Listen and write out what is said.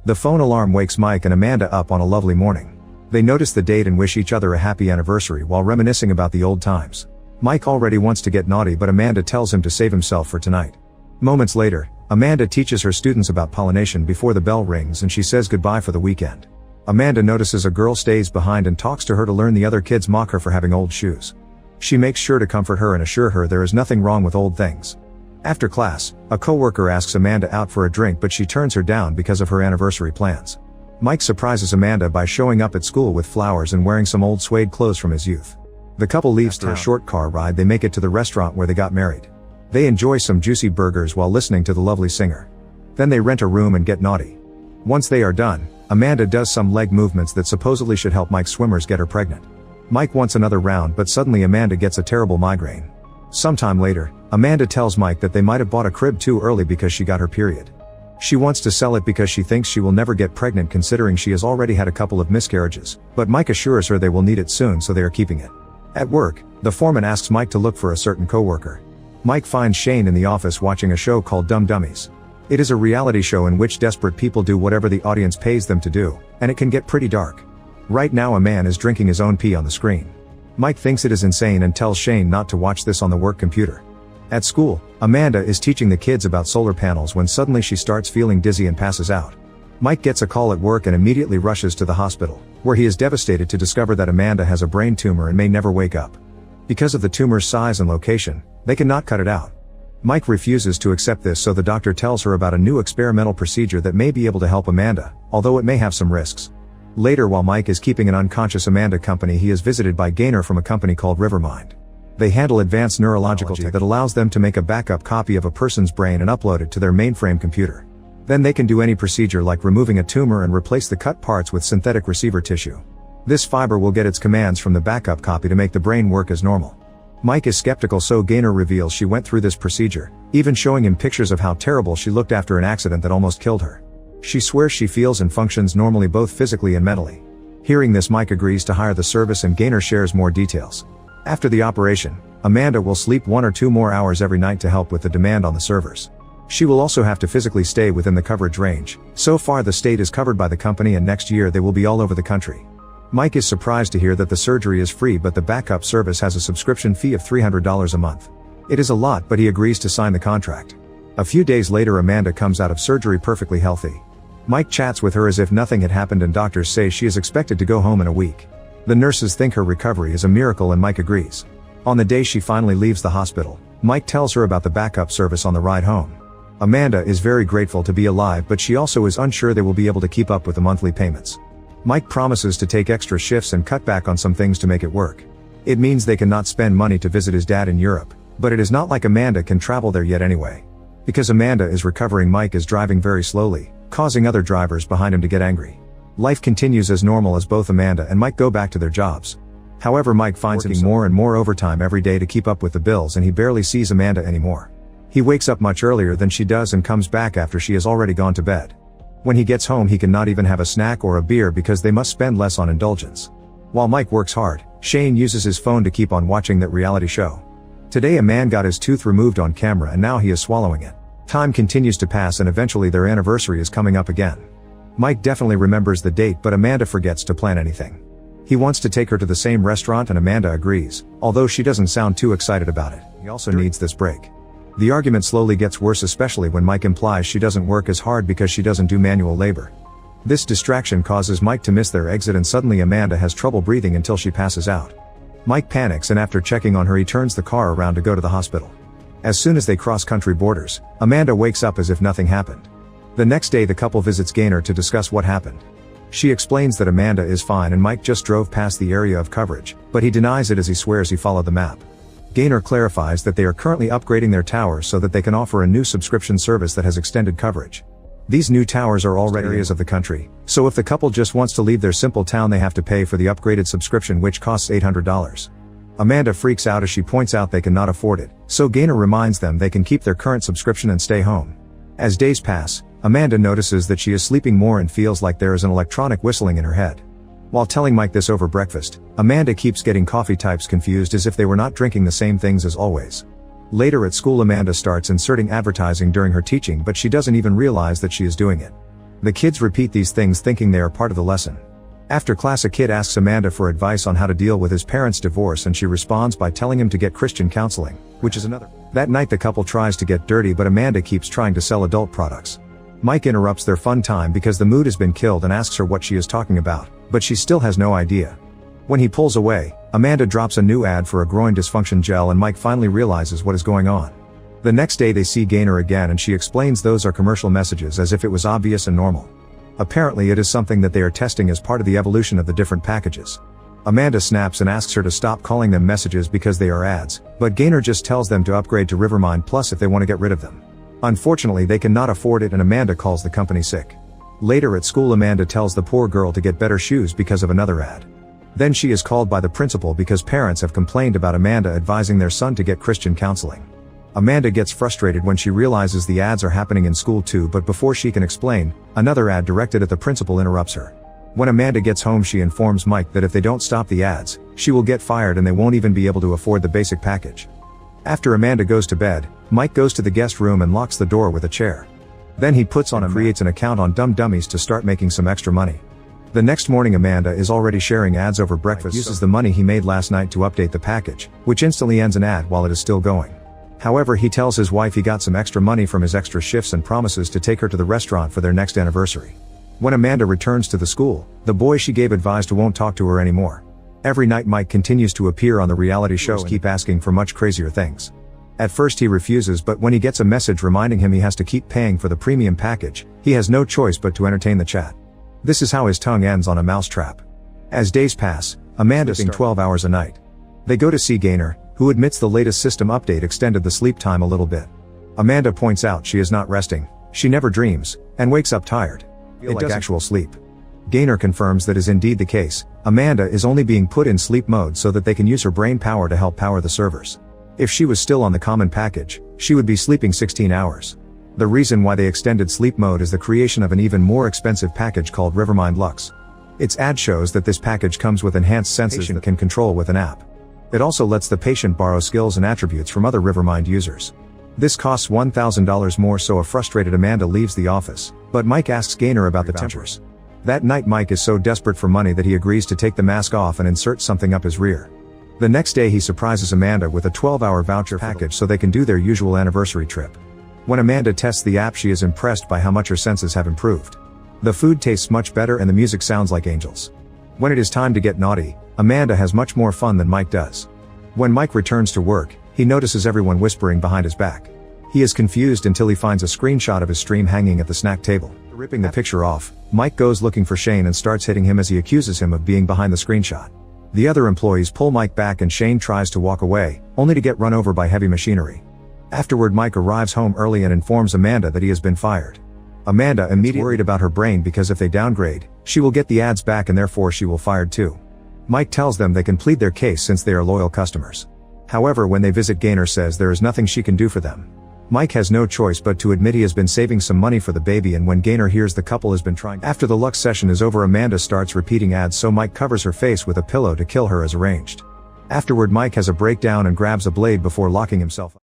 The phone alarm wakes Mike and Amanda up on a lovely morning. They notice the date and wish each other a happy anniversary while reminiscing about the old times. Mike already wants to get naughty, but Amanda tells him to save himself for tonight. Moments later, Amanda teaches her students about pollination before the bell rings and she says goodbye for the weekend. Amanda notices a girl stays behind and talks to her to learn the other kids mock her for having old shoes. She makes sure to comfort her and assure her there is nothing wrong with old things. After class, a coworker asks Amanda out for a drink, but she turns her down because of her anniversary plans. Mike surprises Amanda by showing up at school with flowers and wearing some old suede clothes from his youth. The couple leaves for a short car ride. They make it to the restaurant where they got married. They enjoy some juicy burgers while listening to the lovely singer. Then they rent a room and get naughty. Once they are done, Amanda does some leg movements that supposedly should help Mike's swimmers get her pregnant. Mike wants another round, but suddenly Amanda gets a terrible migraine. Sometime later, Amanda tells Mike that they might have bought a crib too early because she got her period. She wants to sell it because she thinks she will never get pregnant, considering she has already had a couple of miscarriages, but Mike assures her they will need it soon, so they are keeping it. At work, the foreman asks Mike to look for a certain coworker. Mike finds Shane in the office watching a show called Dumb Dummies. It is a reality show in which desperate people do whatever the audience pays them to do, and it can get pretty dark. Right now a man is drinking his own pee on the screen. Mike thinks it is insane and tells Shane not to watch this on the work computer. At school, Amanda is teaching the kids about solar panels when suddenly she starts feeling dizzy and passes out. Mike gets a call at work and immediately rushes to the hospital, where he is devastated to discover that Amanda has a brain tumor and may never wake up. Because of the tumor's size and location, they cannot cut it out. Mike refuses to accept this, so the doctor tells her about a new experimental procedure that may be able to help Amanda, although it may have some risks. Later, while Mike is keeping an unconscious Amanda company, he is visited by Gaynor from a company called Rivermind. They handle advanced neurological tech that allows them to make a backup copy of a person's brain and upload it to their mainframe computer. Then they can do any procedure like removing a tumor and replace the cut parts with synthetic receiver tissue. This fiber will get its commands from the backup copy to make the brain work as normal. Mike is skeptical, so Gaynor reveals she went through this procedure, even showing him pictures of how terrible she looked after an accident that almost killed her. She swears she feels and functions normally both physically and mentally. Hearing this, Mike agrees to hire the service and Gaynor shares more details. After the operation, Amanda will sleep 1 or 2 more hours every night to help with the demand on the servers. She will also have to physically stay within the coverage range. So far the state is covered by the company, and next year they will be all over the country. Mike is surprised to hear that the surgery is free, but the backup service has a subscription fee of $300 a month. It is a lot, but he agrees to sign the contract. A few days later, Amanda comes out of surgery perfectly healthy. Mike chats with her as if nothing had happened, and doctors say she is expected to go home in a week. The nurses think her recovery is a miracle and Mike agrees. On the day she finally leaves the hospital, Mike tells her about the backup service on the ride home. Amanda is very grateful to be alive, but she also is unsure they will be able to keep up with the monthly payments. Mike promises to take extra shifts and cut back on some things to make it work. It means they cannot spend money to visit his dad in Europe, but it is not like Amanda can travel there yet anyway. Because Amanda is recovering, Mike is driving very slowly, causing other drivers behind him to get angry. Life continues as normal as both Amanda and Mike go back to their jobs. However, Mike finds working more and more overtime every day to keep up with the bills, and he barely sees Amanda anymore. He wakes up much earlier than she does and comes back after she has already gone to bed. When he gets home, he cannot even have a snack or a beer because they must spend less on indulgence. While Mike works hard, Shane uses his phone to keep on watching that reality show. Today a man got his tooth removed on camera and now he is swallowing it. Time continues to pass and eventually their anniversary is coming up again. Mike definitely remembers the date, but Amanda forgets to plan anything. He wants to take her to the same restaurant and Amanda agrees, although she doesn't sound too excited about it. He also needs this break. The argument slowly gets worse, especially when Mike implies she doesn't work as hard because she doesn't do manual labor. This distraction causes Mike to miss their exit, and suddenly Amanda has trouble breathing until she passes out. Mike panics, and after checking on her he turns the car around to go to the hospital. As soon as they cross country borders, Amanda wakes up as if nothing happened. The next day the couple visits Gaynor to discuss what happened. She explains that Amanda is fine and Mike just drove past the area of coverage, but he denies it as he swears he followed the map. Gaynor clarifies that they are currently upgrading their towers so that they can offer a new subscription service that has extended coverage. These new towers are already in areas of the country, so if the couple just wants to leave their simple town they have to pay for the upgraded subscription, which costs $800. Amanda freaks out as she points out they cannot afford it, so Gaynor reminds them they can keep their current subscription and stay home. As days pass, Amanda notices that she is sleeping more and feels like there is an electronic whistling in her head. While telling Mike this over breakfast, Amanda keeps getting coffee types confused as if they were not drinking the same things as always. Later at school, Amanda starts inserting advertising during her teaching, but she doesn't even realize that she is doing it. The kids repeat these things thinking they are part of the lesson. After class, a kid asks Amanda for advice on how to deal with his parents' divorce, and she responds by telling him to get Christian counseling, which is another. That night the couple tries to get dirty, but Amanda keeps trying to sell adult products. Mike interrupts their fun time because the mood has been killed and asks her what she is talking about, but she still has no idea. When he pulls away, Amanda drops a new ad for a groin dysfunction gel, and Mike finally realizes what is going on. The next day they see Gaynor again, and she explains those are commercial messages as if it was obvious and normal. Apparently it is something that they are testing as part of the evolution of the different packages. Amanda snaps and asks her to stop calling them messages because they are ads, but Gaynor just tells them to upgrade to Rivermind Plus if they want to get rid of them. Unfortunately they cannot afford it, and Amanda calls the company sick. Later at school, Amanda tells the poor girl to get better shoes because of another ad. Then she is called by the principal because parents have complained about Amanda advising their son to get Christian counseling. Amanda gets frustrated when she realizes the ads are happening in school too, but before she can explain, another ad directed at the principal interrupts her. When Amanda gets home, she informs Mike that if they don't stop the ads, she will get fired and they won't even be able to afford the basic package. After Amanda goes to bed, Mike goes to the guest room and locks the door with a chair. Then he puts on and creates an account on Dumb Dummies to start making some extra money. The next morning, Amanda is already sharing ads over breakfast. Uses the money he made last night to update the package, which instantly ends an ad while it is still going. However, he tells his wife he got some extra money from his extra shifts and promises to take her to the restaurant for their next anniversary. When Amanda returns to the school, the boy she gave advice to won't talk to her anymore. Every night Mike continues to appear on the reality show and keep asking for much crazier things. At first he refuses, but when he gets a message reminding him he has to keep paying for the premium package, he has no choice but to entertain the chat. This is how his tongue ends on a mousetrap. As days pass, Amanda sleeps 12 hours a night. They go to see Gaynor, who admits the latest system update extended the sleep time a little bit. Amanda points out she is not resting, she never dreams, and wakes up tired. It does actual sleep. Gaynor confirms that is indeed the case. Amanda is only being put in sleep mode so that they can use her brain power to help power the servers. If she was still on the common package, she would be sleeping 16 hours. The reason why they extended sleep mode is the creation of an even more expensive package called Rivermind Lux. Its ad shows that this package comes with enhanced senses that can control with an app. It also lets the patient borrow skills and attributes from other Rivermind users. This costs $1,000 more, so a frustrated Amanda leaves the office, but Mike asks Gaynor about the tempers. That night Mike is so desperate for money that he agrees to take the mask off and insert something up his rear. The next day he surprises Amanda with a 12-hour voucher package so they can do their usual anniversary trip. When Amanda tests the app, she is impressed by how much her senses have improved. The food tastes much better and the music sounds like angels. When it is time to get naughty, Amanda has much more fun than Mike does. When Mike returns to work, he notices everyone whispering behind his back. He is confused until he finds a screenshot of his stream hanging at the snack table. Ripping the picture off, Mike goes looking for Shane and starts hitting him as he accuses him of being behind the screenshot. The other employees pull Mike back and Shane tries to walk away, only to get run over by heavy machinery. Afterward, Mike arrives home early and informs Amanda that he has been fired. Amanda immediately worried about her brain because if they downgrade, she will get the ads back and therefore she will fired too. Mike tells them they can plead their case since they are loyal customers. However, when they visit, Gaynor says there is nothing she can do for them. Mike has no choice but to admit he has been saving some money for the baby, and when Gaynor hears the couple has been trying. After the Lux session is over, Amanda starts repeating ads, so Mike covers her face with a pillow to kill her as arranged. Afterward, Mike has a breakdown and grabs a blade before locking himself up.